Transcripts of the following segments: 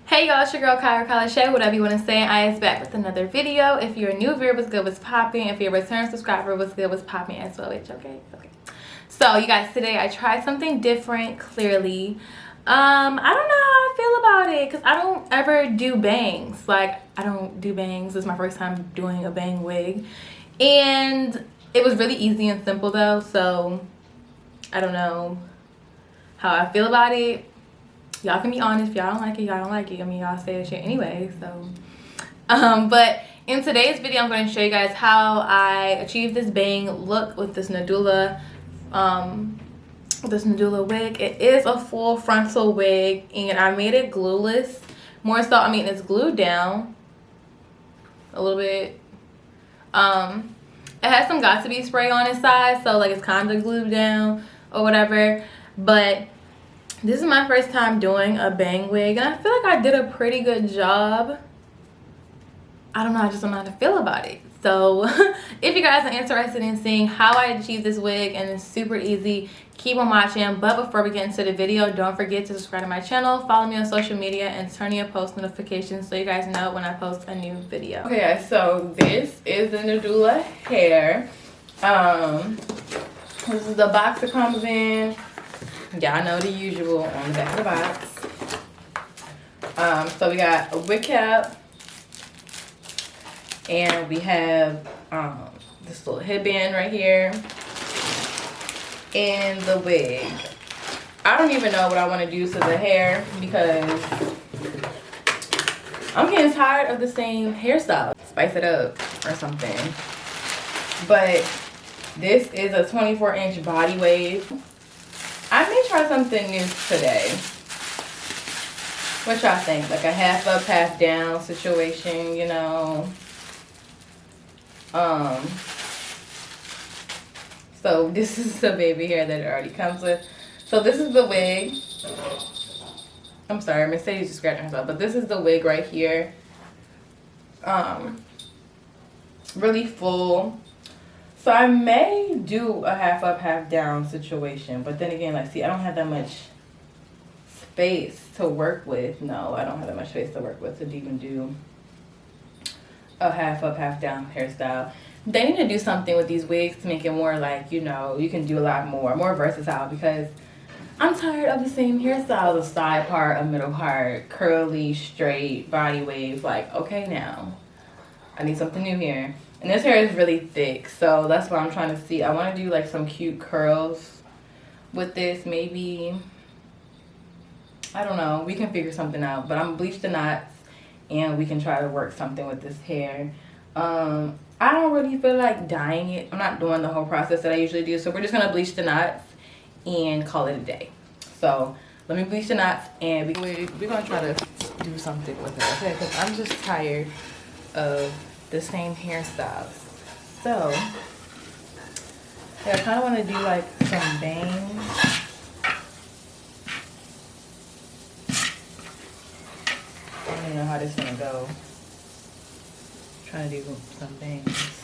Hey y'all, it's your girl Kylashaii, whatever you want to say. I is back with another video. If you're a new viewer, what's good, what's popping? If you're a return subscriber, what's good, what's popping as well. It's okay. So you guys, today I tried something different. Clearly, I don't know how I feel about it because I don't ever do bangs. Like, I don't do bangs. This is my first time doing a bang wig, and it was really easy and simple though. So I don't know how I feel about it. Y'all can be honest. If y'all don't like it, y'all don't like it. I mean, y'all say that shit anyway. So but in today's video, I'm going to show you guys how I achieved this bang look with this Nadula wig. It is a full frontal wig, and I made it glueless. More so, I mean, it's glued down a little bit. It has some got-to-be spray on its side, so like it's kind of glued down or whatever. But this is my first time doing a bang wig, and I feel like I did a pretty good job. I don't know, I just don't know how to feel about it. So if you guys are interested in seeing how I achieved this wig, and it's super easy, keep on watching. But before we get into the video, don't forget to subscribe to my channel, follow me on social media, and turn your post notifications so you guys know when I post a new video. Okay guys, so this is the Nadula hair. This is the box it comes in. Y'all know the usual on the back of the box. So we got a wig cap, and we have this little headband right here, and the wig. I don't even know what I want to do to the hair because I'm getting tired of the same hairstyle. Spice it up or something. But this is a 24-inch body wave. I may try something new today. What y'all think? Like a half up, half down situation, you know? So this is the baby hair that it already comes with. So this is the wig. I'm sorry, Mercedes is scratching herself, but this is the wig right here. Really full. So I may do a half up, half down situation, but then again, like, see, I don't have that much space to work with. No, I don't have that much space to work with to even do a half up, half down hairstyle. They need to do something with these wigs to make it more like, you know, you can do a lot more versatile, because I'm tired of the same hairstyle, the side part, a middle part, curly, straight, body wave. Like, okay, now I need something new here. And this hair is really thick, so that's what I'm trying to see. I want to do like some cute curls with this, maybe. I don't know. We can figure something out. But I'm Bleach the Knots, and we can try to work something with this hair. I don't really feel like dyeing it. I'm not doing the whole process that I usually do. So we're just going to bleach the knots and call it a day. So let me bleach the knots, and we're going to try to do something with it, okay? Because I'm just tired of the same hairstyles. So yeah, I kind of want to do like some bangs. I don't even know how this is gonna go. Trying to do some bangs.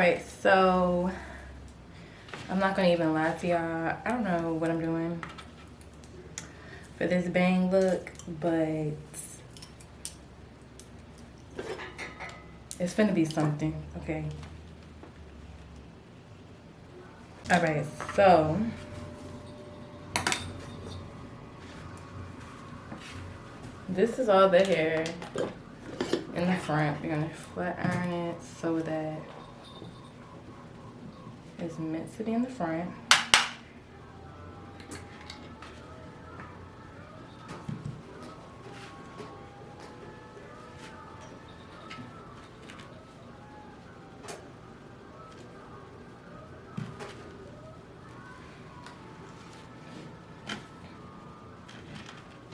Alright, so I'm not gonna even lie to y'all. I don't know what I'm doing for this bang look, but it's finna be something, okay? Alright, so this is all the hair in the front. We're gonna flat iron it so that it's meant to be in the front.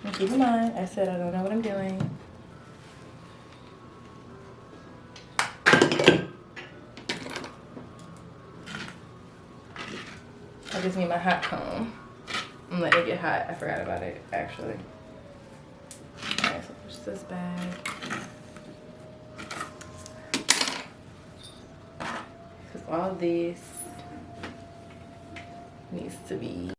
And keep in mind, I said I don't know what I'm doing. I just need my hot comb. I'm letting it get hot. I forgot about it, actually. Alright, so push this back. Because all this needs to be.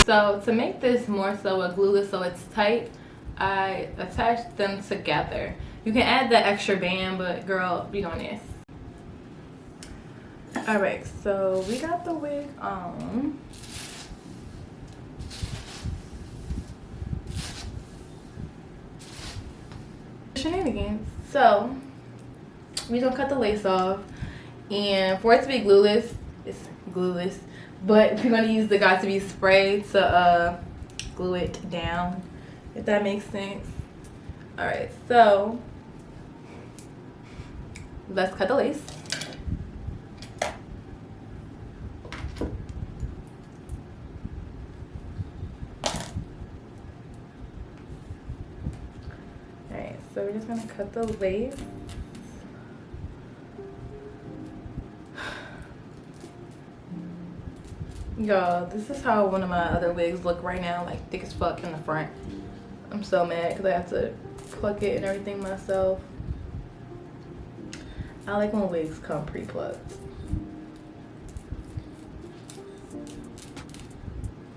So to make this more so a glueless so it's tight, I attached them together. You can add the extra band, but girl, be on this. Alright, so we got the wig on. Shenanigans. So we're gonna cut the lace off, and for it to be glueless, it's glueless, but we're gonna use the got2b spray to glue it down, if that makes sense. All right, so let's cut the lace. All right, so we're just gonna cut the lace. Y'all, this is how one of my other wigs look right now, like thick as fuck in the front. I'm so mad because I have to pluck it and everything myself. I like when wigs come pre-plucked.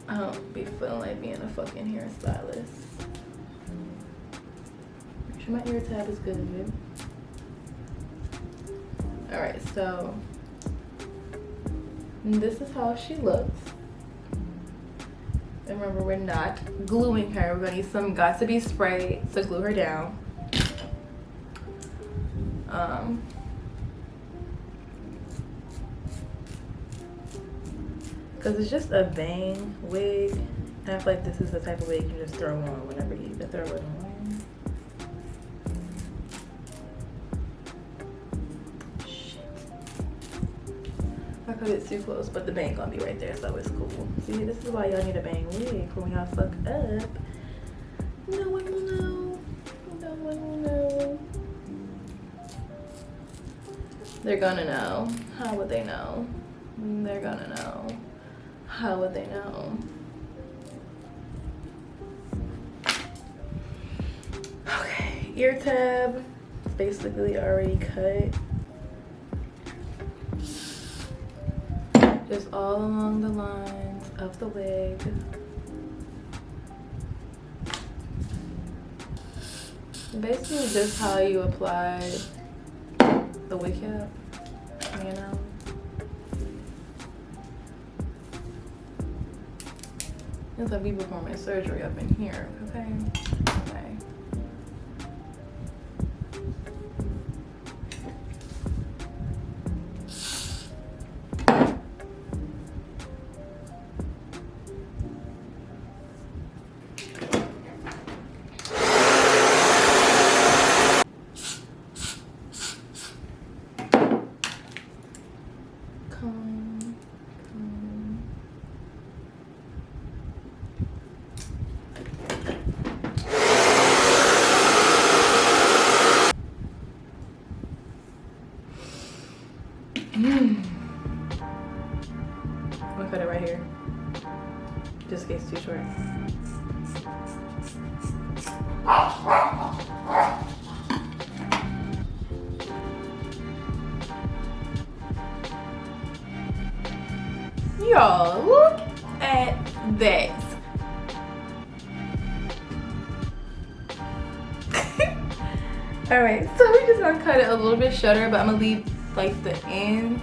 I don't be feeling like being a fucking hairstylist. Make sure my ear tab is good. Alright, so this is how she looks. And remember, we're not gluing her. We're gonna need some got-to-be spray to glue her down. Because it's just a bang wig. And I feel like this is the type of wig you just throw on whenever you can throw it on. I cut it too close, but the bang gonna be right there, so it's cool. See, this is why y'all need a bang wig for when y'all fuck up. No one will know. No one will know. They're gonna know. How would they know? They're gonna know. How would they know? Okay, ear tab. It's basically already cut. Just all along the lines of the wig. Basically just how you apply the wig cap, you know? It's like we performing surgery up in here, okay? Okay. I'm gonna cut it right here. Just in case it's too short. Y'all, look at that. Alright, so we're just gonna cut it a little bit shorter, but I'm gonna leave like the end.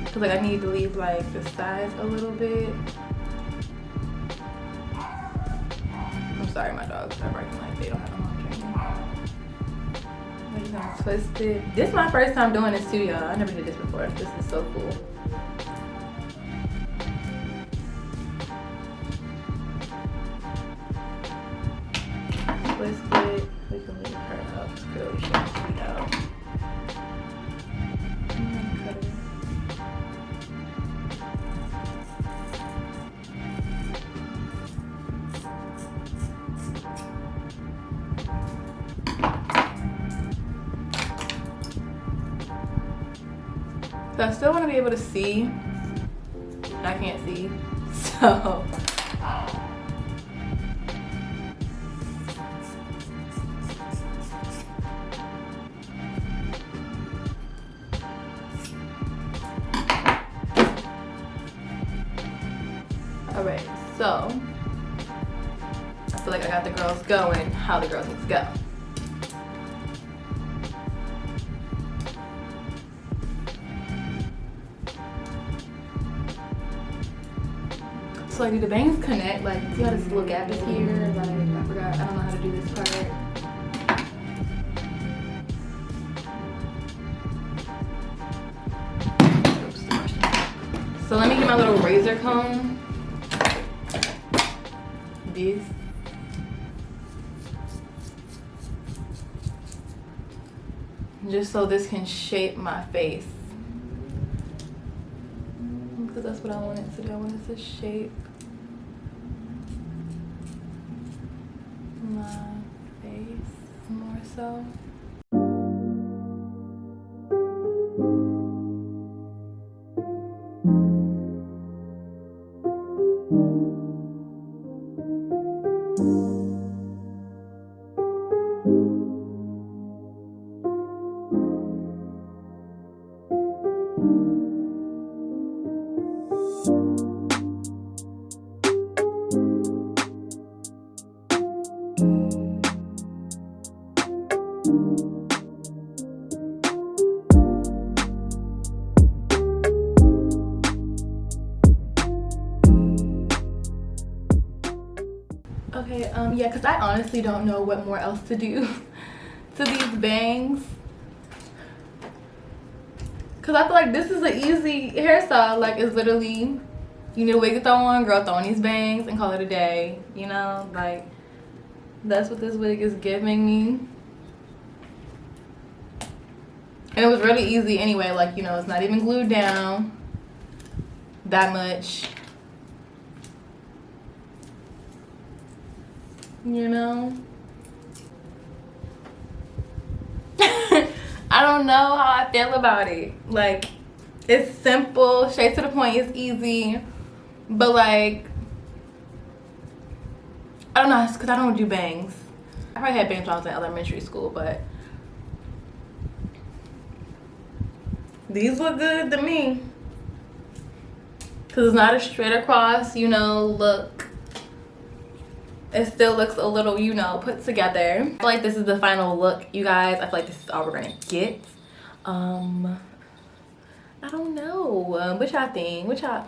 Cause like I need to leave like the sides a little bit. I'm sorry, my dogs are barking like they don't have a mom training. I'm just gonna twist it. This is my first time doing this too, y'all. I never did this before. This is so cool. Twist it. We can leave her up. It's really short, sweet out. Cut it. So I still want to be able to see. I can't see. So alright, so I feel like I got the girls going how the girls need to go. So like, do the bangs connect? Like, see how this little gap is here? Like, I forgot, I don't know how to do this part. Oops. So let me get my little razor comb. This. Just so this can shape my face. Because that's what I want it to do. I want it to shape my face more so. Okay, yeah, because I honestly don't know what more else to do to these bangs. Because I feel like this is an easy hairstyle. Like, it's literally, you need a wig to throw on, girl, throw on these bangs and call it a day. You know, like, that's what this wig is giving me. And it was really easy anyway. Like, you know, it's not even glued down that much. You know? I don't know how I feel about it. Like, it's simple, straight to the point, it's easy. But like, I don't know, it's because I don't do bangs. I probably had bangs when I was in elementary school, but these look good to me. Because it's not a straight across, you know, look. It still looks a little, you know, put together. I feel like this is the final look, you guys. I feel like this is all we're gonna get. I don't know. What y'all think? What y'all